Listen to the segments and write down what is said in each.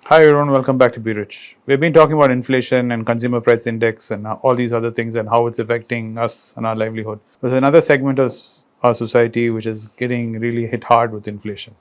Hi everyone, welcome back to Be Rich. We've been talking about inflation and consumer price index and all these other things and how it's affecting us and our livelihood. There's another segment of our society which is getting really hit hard with inflation.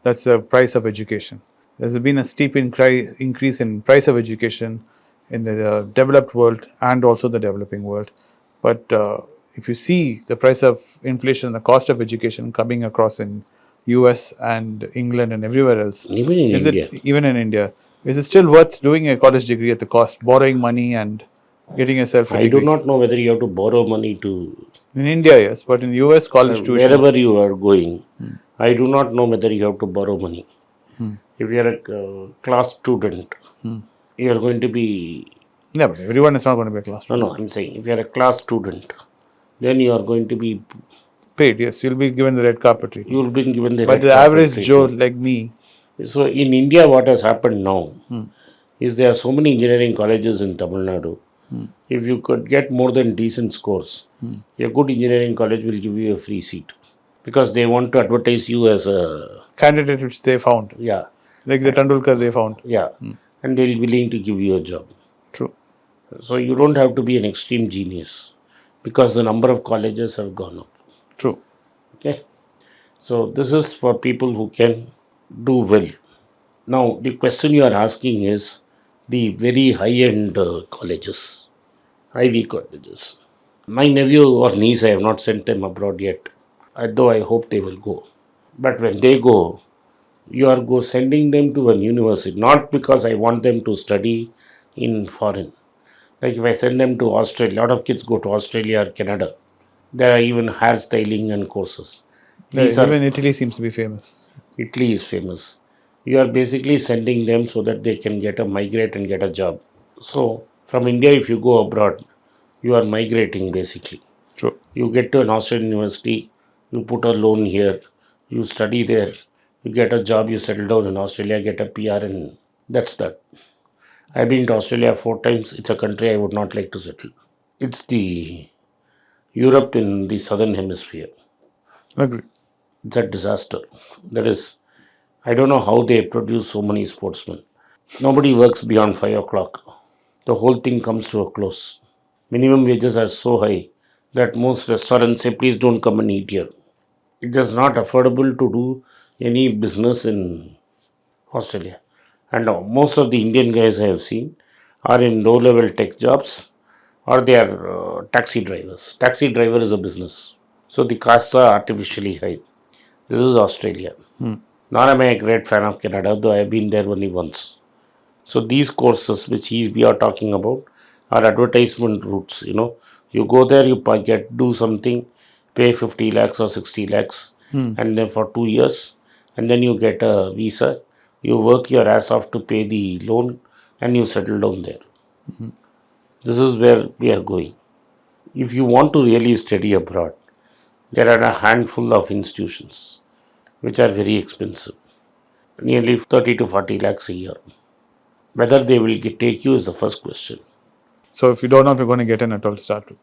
That's the price of education. There's been a steep increase in price of education in the developed world and also the developing world. But if you see the price of inflation, the cost of education coming across in US and England and everywhere else, Even in is it India, even in India, is it still worth doing a college degree at the cost, borrowing money and getting yourself a I do degree? not know whether you have to borrow money to In India, yes, but in US, college tuition. wherever you are going. I do not know whether you have to borrow money. Hmm. If you are a class student, Hmm. you are going to be. Yeah, but everyone is not going to be a class No, student. no, I'm saying if you are a class student, then you are going to be. Paid, yes, you'll be given the red carpet You treatment. will be given the But red the carpet average Joe treatment. like me, So in India, what has happened now hmm, is there are so many engineering colleges in Tamil Nadu. hmm, If you could get more than decent scores, hmm. a good engineering college will give you a free seat because they want to advertise you as a Candidate which they found, yeah. like the Tendulkar they found. Yeah, Hmm. and they'll be willing to give you a job. True. So you don't have to be an extreme genius because the number of colleges have gone up. True. Okay, so this is for people who can do well. Now, the question you are asking is the very high end colleges, Ivy colleges. My nephew or niece, I have not sent them abroad yet, though I hope they will go. But when they go, you are sending them to a university, not because I want them to study in foreign. Like if I send them to Australia, a lot of kids go to Australia or Canada. There are even hairstyling and courses. Yeah, These are even Italy seems to be famous. Italy is famous. You are basically sending them so that they can get a migrate and get a job. So from India, if you go abroad, you are migrating basically. True. You get to an Australian university, you put a loan here, you study there, you get a job, you settle down in Australia, get a PR, and that's that. I've been to Australia 4 times. It's a country I would not like to settle. It's the Europe in the southern hemisphere. Agree. It's a disaster. That is, I don't know how they produce so many sportsmen. Nobody works beyond 5 o'clock. The whole thing comes to a close. Minimum wages are so high that most restaurants say, please don't come and eat here. It is not affordable to do any business in Australia. And most of the Indian guys I have seen are in low level tech jobs or they are taxi drivers. Taxi driver is a business. So the costs are artificially high. This is Australia. Hmm. Not am I a great fan of Canada, though I have been there only once. So these courses which we are talking about are advertisement routes. You go there, you get do something, pay 50 lakhs or 60 lakhs, Hmm. and then for 2 years, and then you get a visa. You work your ass off to pay the loan, and you settle down there. Mhm. This is where we are going. If you want to really study abroad, there are a handful of institutions which are very expensive, nearly 30 to 40 lakhs a year. Whether they will take you is the first question. So if you don't know if you're going to get in at all to start with.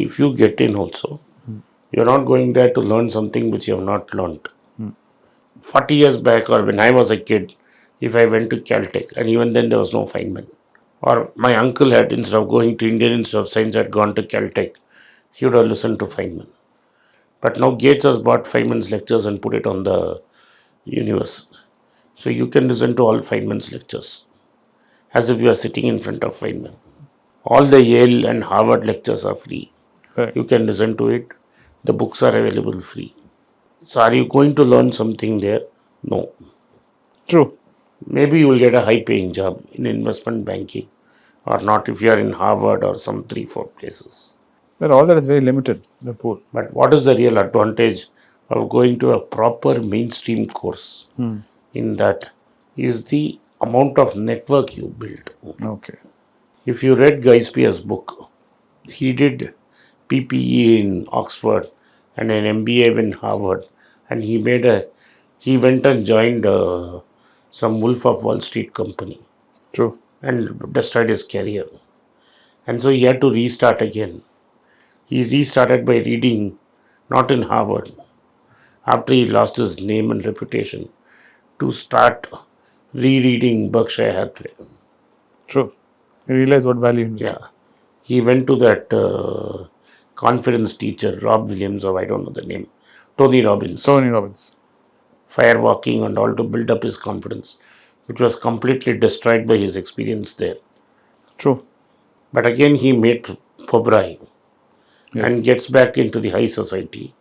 If you get in also, Hmm. you're not going there to learn something which you have not learned. Hmm. 40 years back, or when I was a kid, if I went to Caltech, and even then there was no Feynman, or my uncle had, instead of going to Indian Institute of Science, had gone to Caltech, he would have listened to Feynman. But now Gates has bought Feynman's lectures and put it on the universe. So you can listen to all Feynman's lectures as if you are sitting in front of Feynman. All the Yale and Harvard lectures are free. Right. You can listen to it. The books are available free. So are you going to learn something there? No. True. Maybe you will get a high paying job in investment banking or not if you are in Harvard or some 3, 4 places. But all that is very limited, the pool. But what is the real advantage of going to a proper mainstream course Hmm. in that is the amount of network you build. Okay. If you read Guy Spear's book, he did PPE in Oxford and an MBA in Harvard, and he went and joined some Wolf of Wall Street company True. and destroyed his career. And so he had to restart again. He restarted by reading, not in Harvard, after he lost his name and reputation, to start rereading Berkshire Hathaway. True. You realize what value Yeah. investing. He went to that conference teacher, Rob Williams, or I don't know the name, Tony Robbins, Tony Robbins. firewalking and all to build up his confidence, which was completely destroyed by his experience there. True. But again, he made Pobrai and Yes. gets back into the high society.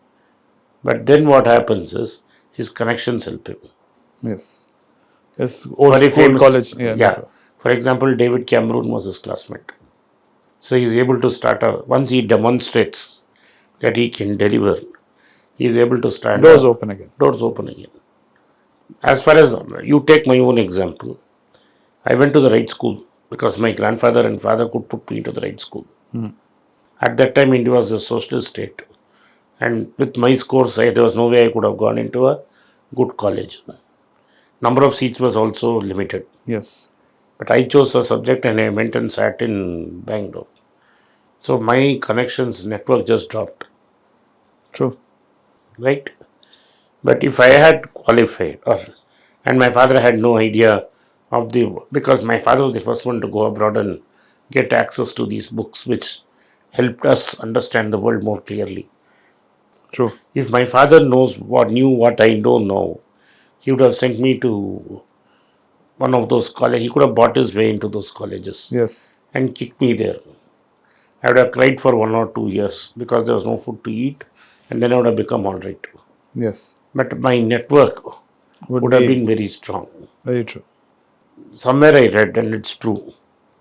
But then what happens is his connections help him. Yes. Yes. Old Very school famous, college. Yeah. yeah. Network. For example, David Cameron was his classmate. So he's able to start a, once he demonstrates that he can deliver, he is able to stand Doors up, open again. doors open again. As far as you take my own example, I went to the right school because my grandfather and father could put me into the right school. At that time, India was a socialist state. And with my scores, there was no way I could have gone into a good college. Number of seats was also limited. Yes. But I chose a subject and I went and sat in Bangalore. So my connections network just dropped, True. right? But if I had qualified, or and my father had no idea of the, because my father was the first one to go abroad and get access to these books, which helped us understand the world more clearly. True. If my father knew what I don't know, he would have sent me to one of those colleges. He could have bought his way into those colleges Yes. and kicked me there. I would have cried for 1 or 2 years because there was no food to eat, and then I would have become all right. Yes. But my network would have been very strong. Very true. Somewhere I read, and it's true.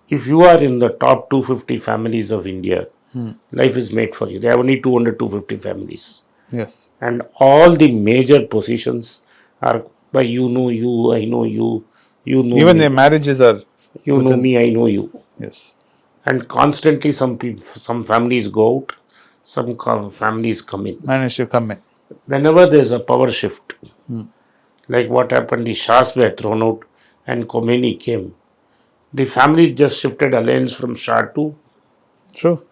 If you are in the top 250 families of India, life is made for you. There are only 200, 250 families. Yes. And all the major positions are by you know you, I know you know Even me, their marriages are you know within. me, I know you. Yes. And constantly some people, some families go out, some families come in. Managed to come in. Whenever there's a power shift, like what happened, the Shahs were thrown out and Khomeini came. The family just shifted alliance from Shah to, True.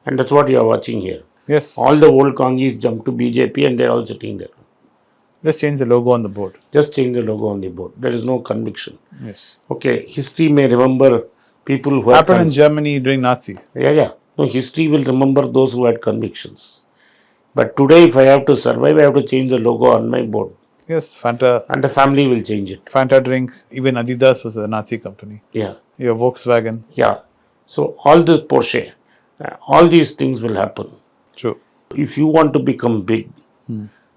and that's what you are watching here. Yes. All the old Congis jumped to BJP and they're all sitting there. Just change the logo on the board. Just change the logo on the board. There is no conviction. Yes. Okay, history may remember people who Happened had in Germany during Nazi. yeah. No, history will remember those who had convictions. But today, if I have to survive, I have to change the logo on my board, Yes. Fanta. and the family will change it. Fanta drink. Even Adidas was a Nazi company. Yeah, Your Volkswagen. yeah. So all the Porsche, all these things will happen. True. If you want to become big,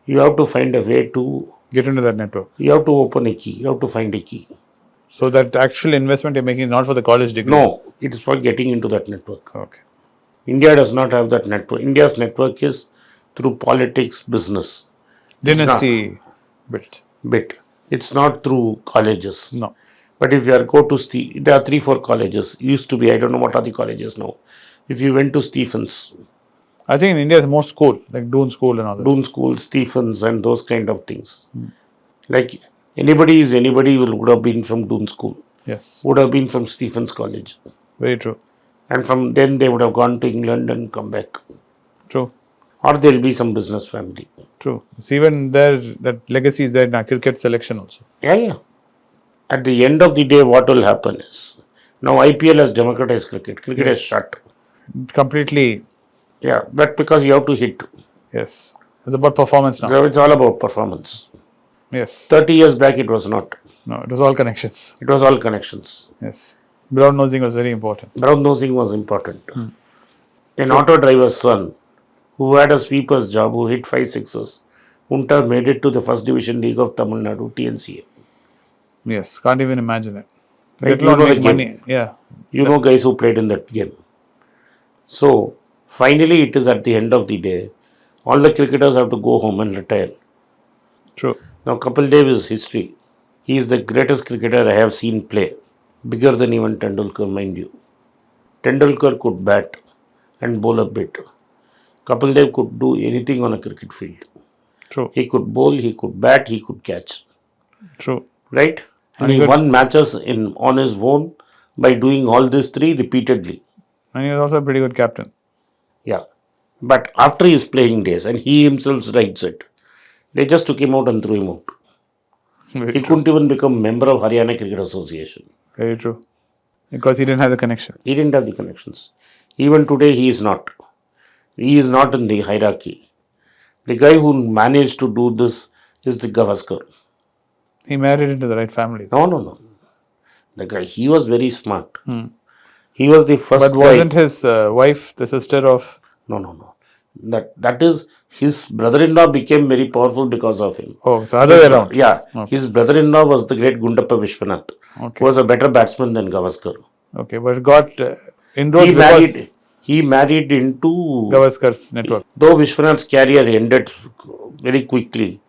you have to find a way to. Get into that network. You have to open a key. You have to find a key. So that actual investment you're making is not for the college degree. No, it is for getting into that network. Okay. India does not have that network. India's network is through politics, business. Dynasty built. Bit. It's not through colleges. No. But if you are go to there are 3-4 colleges. Used to be, I don't know what are the colleges now. If you went to Stephens, I think in India it's more school, like Doon School and all that. Doon School, Stephens, and those kind of things. Like anybody would have been from Doon School, Yes. would have been from Stephens College, Very true. and from then they would have gone to England and come back, True. or there will be some business family. True. It's even there, that legacy is there in our cricket selection also. Yeah. At the end of the day, what will happen is now IPL has democratized cricket. Cricket has Yes. shut. Completely. Yeah, but because you have to hit. Yes. It's about performance now. So it's all about performance. Yes. 30 years back, it was not. No, it was all connections. It was all connections. Yes. Brown nosing was very important. Brown nosing was important. An auto driver's son who had a sweeper's job, who hit 5 sixes, wouldn't have made it to the first division league of Tamil Nadu, TNCA. Yes. Can't even imagine it. Right? Let You alone know the make game. money. Yeah. You know guys who played in that game. So, finally, it is at the end of the day, all the cricketers have to go home and retire. True. Now, Kapil Dev is history. He is the greatest cricketer I have seen play. Bigger than even Tendulkar, mind you. Tendulkar could bat and bowl a bit. Kapil Dev could do anything on a cricket field. True. He could bowl, he could bat, he could catch. True. Right? And And he he could- won matches on his own by doing all these three repeatedly. And he was also a pretty good captain. Yeah. But after his playing days, and he himself writes it, they just took him out and threw him out. Very He true. couldn't even become member of Haryana Cricket Association. Very true. Because he didn't have the connections. He didn't have the connections. Even today, he is not. He is not in the hierarchy. The guy who managed to do this is the Gavaskar. He married into the right family. No, no, no. The guy, he was very smart. He was the But first wasn't guy. his wife the sister of? No, no, no. That is his brother-in-law became very powerful because of him. Oh, the other way around. Yeah, Okay. his brother-in-law was the great Gundappa Vishwanath, Okay. who was a better batsman than Gavaskar. Okay, but got inroads He because married. He married into. Gavaskar's network. Though Vishwanath's career ended very quickly,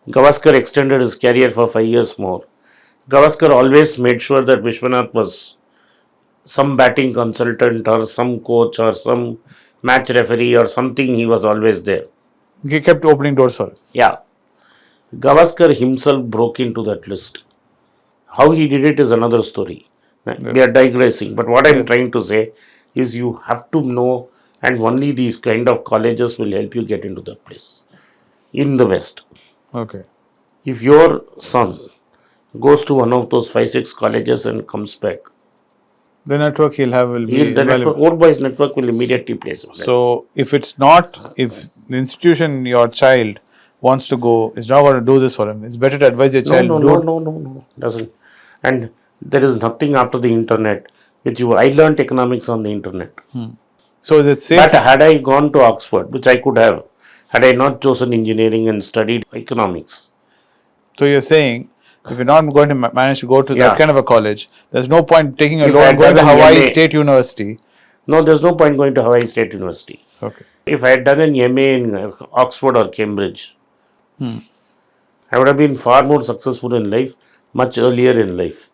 Gavaskar extended his career for 5 years more. Gavaskar always made sure that Vishwanath was some batting consultant or some coach or some match referee or something. He was always there. He kept opening doors for it. Yeah, Gavaskar himself broke into that list. How he did it is another story. We are Yes. digressing, but what I'm Yes. trying to say is you have to know, and only these kind of colleges will help you get into that place in the West. Okay. If your son goes to one of those 5, 6 colleges and comes back, The network he'll have will be the network, invaluable. old boys network will immediately place him there. So if it's not, if the institution your child wants to go is not going to do this for him, it's better to advise your No, child. no, do no, no, no, no, doesn't. And there is nothing after the internet which you. I learned economics on the internet. So is it safe? But had I gone to Oxford, which I could have, had I not chosen engineering and studied economics, So you're saying if you're not going to manage to go to Yeah. that kind of a college, there's no point taking a If loan I and going had to done an Hawaii MA State University. no, there's no point going to Hawaii State University. Okay. If I had done an MA in Oxford or Cambridge, I would have been far more successful in life, much earlier in life.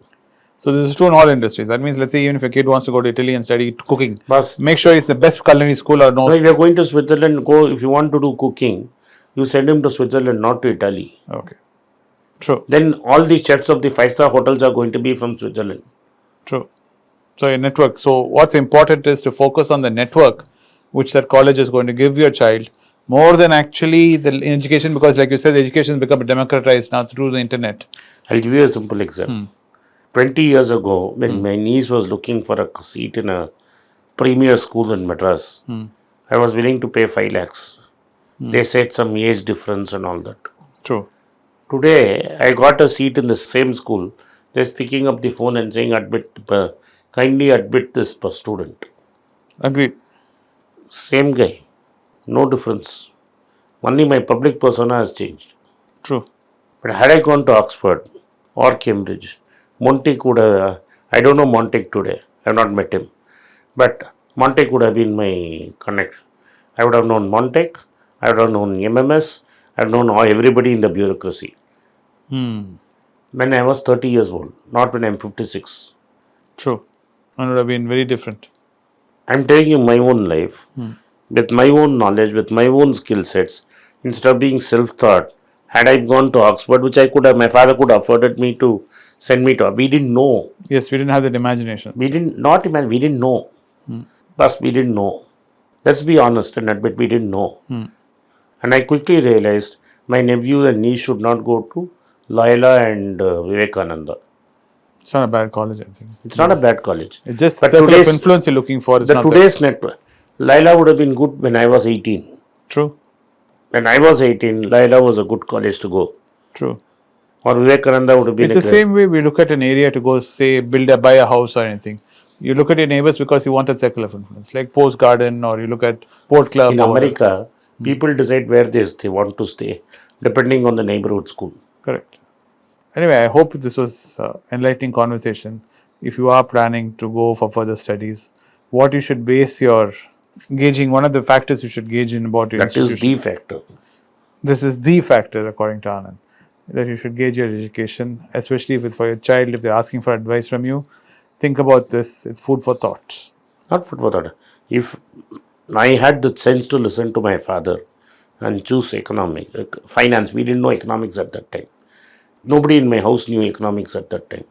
So this is true in all industries. That means, let's say, even if a kid wants to go to Italy and study cooking, But make sure it's the best culinary school or no. if you're going to Switzerland, go if you want to do cooking, you send him to Switzerland, not to Italy. Okay. True. Then all the chefs of the 5-star hotels are going to be from Switzerland. True. So your network. So what's important is to focus on the network which that college is going to give your child more than actually the education, because like you said, the education has become democratized now through the internet. I'll give you a simple example. 20 years ago, when my niece was looking for a seat in a premier school in Madras, I was willing to pay 5 lakhs. They said some age difference and all that. True. Today, I got a seat in the same school. They're picking up the phone and saying, kindly admit this student. Agreed. Same guy, no difference. Only my public persona has changed. True. But had I gone to Oxford or Cambridge, Monte could have, I don't know Monte today, I have not met him. But Monte could have been my connect. I would have known Monte, I would have known MMS, I would have known everybody in the bureaucracy. When I was 30 years old, not when I'm 56. True. And it would have been very different. I'm telling you my own life, with my own knowledge, with my own skill sets, instead of being self-taught. Had I gone to Oxford, which I could have, my father could have afforded me to send me to, we didn't know. Yes, we didn't have that imagination. We didn't, not imagine, we didn't know. Plus, we didn't know. Let's be honest and admit we didn't know. And I quickly realized my nephew and niece should not go to Loyola and Vivekananda. It's not a bad college, I think. It's not a bad college. It's just But circle of today's- influence you're looking for. It's The not today's network, Loyola would have been good when I was 18. that. True. When I was 18, Loyola was a good college to go. True. Or Vivekananda would have been It's a the great. same way we look at an area to go, say, buy a house or anything. You look at your neighbors because you want that circle of influence, like Post Garden, or you look at Port Club. In or whatever. America, people decide where they want to stay depending on the neighborhood school. Correct. Anyway, I hope this was enlightening conversation. If you are planning to go for further studies, what you should base your gauging, one of the factors you should gauge in about your That institution. is the factor. This is the factor, according to Anand, that you should gauge your education, especially if it's for your child, if they're asking for advice from you. Think about this. It's food for thought. Not food for thought. If I had the sense to listen to my father and choose finance, we didn't know economics at that time. Nobody in my house knew economics at that time.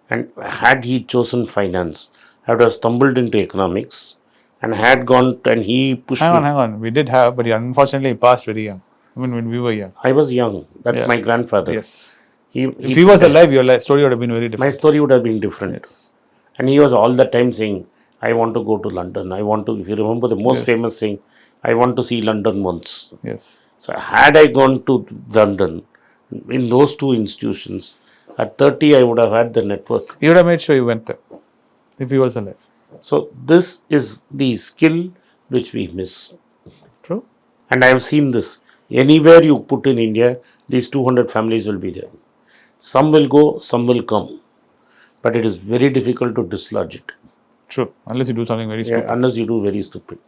And had he chosen finance, I would have stumbled into economics and had gone and he pushed Hang me. on. We did have, but he unfortunately passed very young. I mean, when we were young. I was young. That's Yeah. my grandfather. Yes. If he was alive, your story would have been very my different. story would have been different. Yes. And he was all the time saying, I want to go to London. I want to, if you remember the most Yes. famous thing, I want to see London once. Yes. So, had I gone to London in those two institutions, at 30, I would have had the network. He would have made sure you went there if he was alive. So, this is the skill which we miss. True. And I have seen this. Anywhere you put in India, these 200 families will be there. Some will go, some will come. But it is very difficult to dislodge it. True. Unless you do something very stupid. Unless you do very stupid.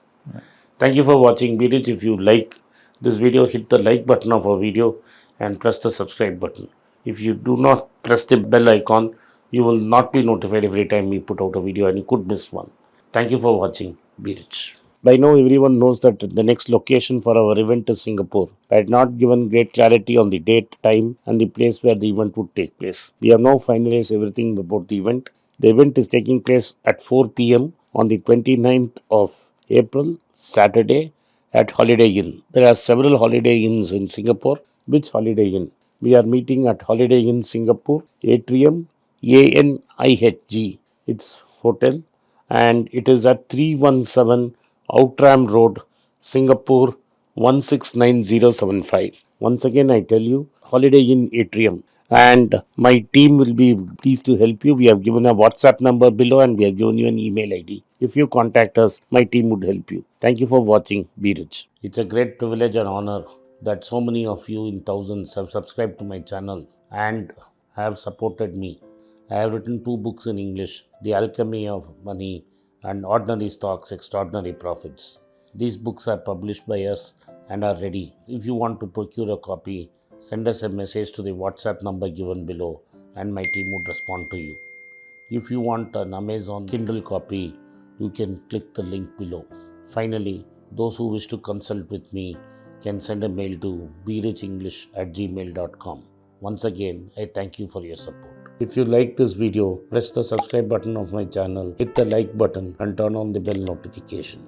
Thank you for watching. Birich, if you like this video, hit the like button of our video and press the subscribe button. If you do not press the bell icon, you will not be notified every time we put out a video and you could miss one. Thank you for watching. Birich. By now, everyone knows that the next location for our event is Singapore. I had not given great clarity on the date, time, and the place where the event would take place. We have now finalized everything about the event. The event is taking place at 4 p.m. on the 29th of April, Saturday, at Holiday Inn. There are several Holiday Inns in Singapore. Which Holiday Inn? We are meeting at Holiday Inn Singapore, Atrium, ANIHG. It's hotel and it is at 317 Outram Road, Singapore 169075. Once again, I tell you, Holiday Inn Atrium. And my team will be pleased to help you. We have given a WhatsApp number below and we have given you an email ID. If you contact us, my team would help you. Thank you for watching. Be rich. It's a great privilege and honor that so many of you in thousands have subscribed to my channel and have supported me. I have written 2 books in English, The Alchemy of Money and Ordinary Stocks, Extraordinary Profits. These books are published by us and are ready. If you want to procure a copy, send us a message to the WhatsApp number given below and my team would respond to you. If you want an Amazon Kindle copy, you can click the link below. Finally, those who wish to consult with me can send a mail to berichenglish@gmail.com. Once again, I thank you for your support. If you like this video, press the subscribe button of my channel, hit the like button and turn on the bell notification.